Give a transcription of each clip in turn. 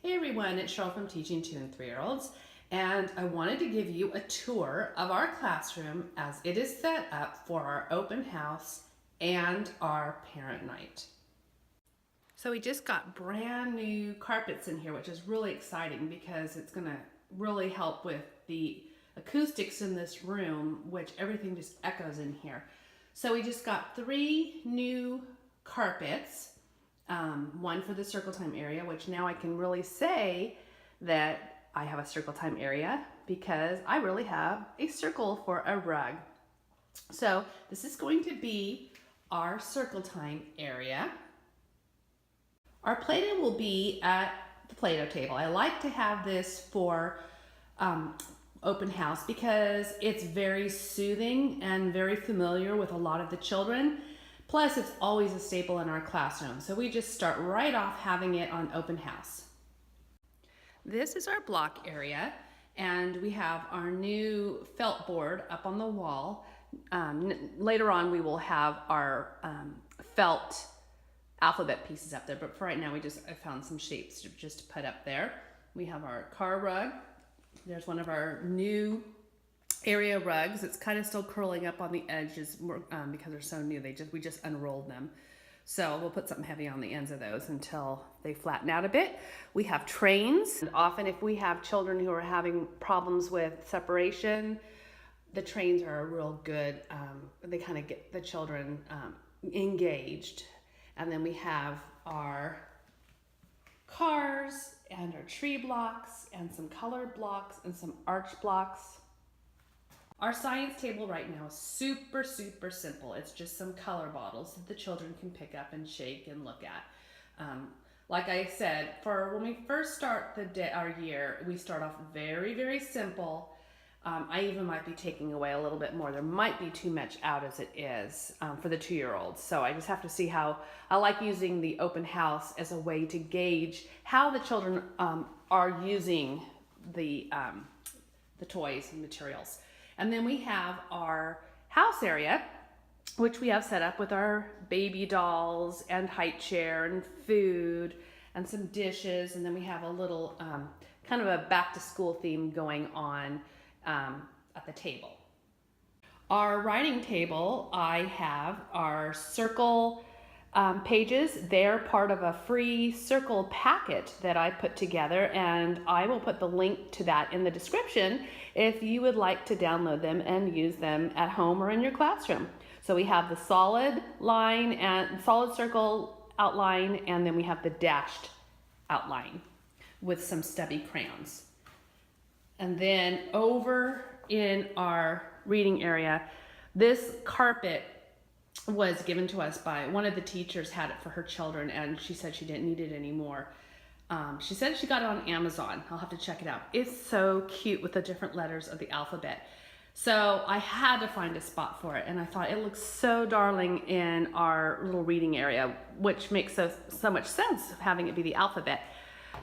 Hey everyone, it's Cheryl from Teaching 2 and 3-year-olds, and I wanted to give you a tour of our classroom as it is set up for our open house and our parent night. So we just got brand new carpets in here, which is really exciting because it's going to really help with the acoustics in this room, which everything just echoes in here. So we just got 3 new carpets. One for the circle time area, which now I can really say that I have a circle time area because I really have a circle for a rug. So this is going to be our circle time area. Our Play-Doh will be at the Play-Doh table. I like to have this for open house because it's very soothing and very familiar with a lot of the children. Plus, it's always a staple in our classroom. So we just start right off having it on open house. This is our block area, and we have our new felt board up on the wall. Later on, we will have our felt alphabet pieces up there, but for right now, I found some shapes just to put up there. We have our car rug. There's one of our new area rugs. It's kind of still curling up on the edges because they're so new. We just unrolled them. So we'll put something heavy on the ends of those until they flatten out a bit. We have trains. And often if we have children who are having problems with separation, the trains are a real good, they kind of get the children engaged. And then we have our cars and our tree blocks and some colored blocks and some arch blocks. Our science table right now is super simple. It's just some color bottles that the children can pick up and shake and look at. Like I said, for when we first start our year, we start off very simple. I even might be taking away a little bit more. There might be too much out as it is for the 2-year-olds. So I just have to see how, I like using the open house as a way to gauge how the children are using the toys and materials. And then we have our house area, which we have set up with our baby dolls and height chair and food and some dishes. And then we have a little kind of a back to school theme going on at the table. Our writing table, I have our circle pages. They're part of a free circle packet that I put together, and I will put the link to that in the description if you would like to download them and use them at home or in your classroom. So we have the solid line and solid circle outline, and then we have the dashed outline with some stubby crayons. And then over in our reading area, this carpet was given to us by one of the teachers, had it for her children, and she said she didn't need it anymore. She said she got it on Amazon. I'll have to check it out. It's so cute with the different letters of the alphabet. So I had to find a spot for it, and I thought it looks so darling in our little reading area, which makes so much sense having it be the alphabet.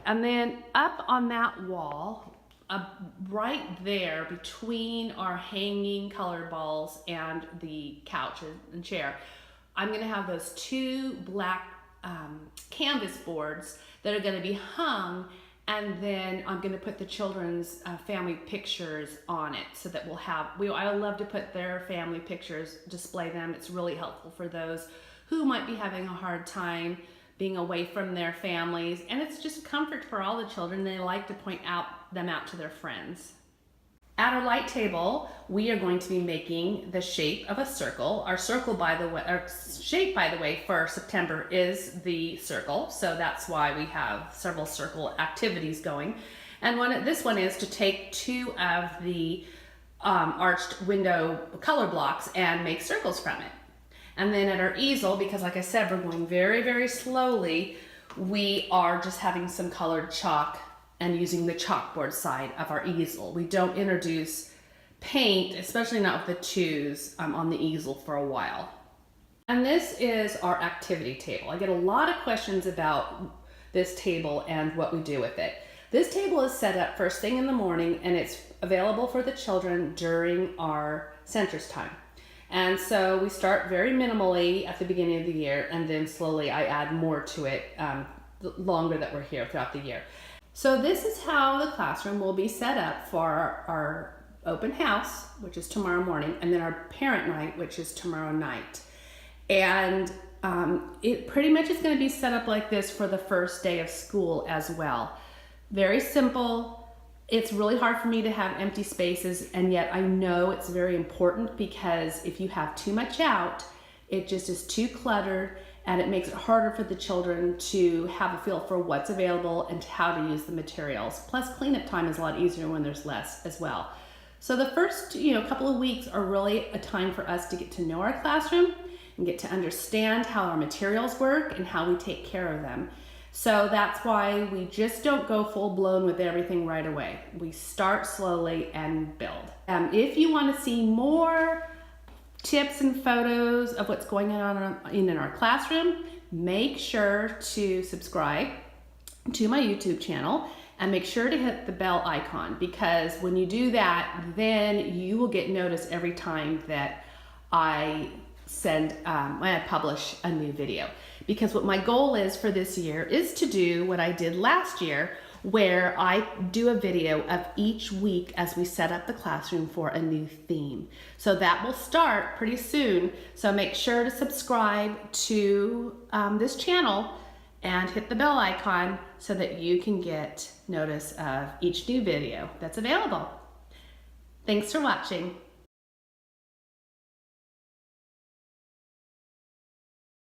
And then up on that wall, right there between our hanging colored balls and the couch and chair, I'm going to have those 2 black canvas boards that are going to be hung, and then I'm going to put the children's family pictures on it so that I love to put their family pictures, display them. It's really helpful for those who might be having a hard time being away from their families, and it's just comfort for all the children. They like to point them out to their friends. At our light table, we are going to be making the shape of a circle. Our circle, our shape, by the way, for September is the circle, so that's why we have several circle activities going. And this one is to take 2 of the arched window color blocks and make circles from it. And then at our easel, because like I said, we're going very slowly, we are just having some colored chalk and using the chalkboard side of our easel. We don't introduce paint, especially not with the 2s, on the easel for a while. And this is our activity table. I get a lot of questions about this table and what we do with it. This table is set up first thing in the morning, and it's available for the children during our centers time. And so we start very minimally at the beginning of the year, and then slowly I add more to it the longer that we're here throughout the year. So this is how the classroom will be set up for our open house, which is tomorrow morning, and then our parent night, which is tomorrow night. And it pretty much is going to be set up like this for the first day of school as well. Very simple. It's really hard for me to have empty spaces, and yet I know it's very important, because if you have too much out, it just is too cluttered, and it makes it harder for the children to have a feel for what's available and how to use the materials. Plus, cleanup time is a lot easier when there's less as well. So the first couple of weeks are really a time for us to get to know our classroom and get to understand how our materials work and how we take care of them. So that's why we just don't go full blown with everything right away. We start slowly and build. If you want to see more tips and photos of what's going on in our classroom, make sure to subscribe to my YouTube channel and make sure to hit the bell icon, because when you do that, then you will get notice every time that I when I publish a new video. Because what my goal is for this year is to do what I did last year, where I do a video of each week as we set up the classroom for a new theme. So that will start pretty soon. So make sure to subscribe to this channel and hit the bell icon so that you can get notice of each new video that's available. Thanks for watching.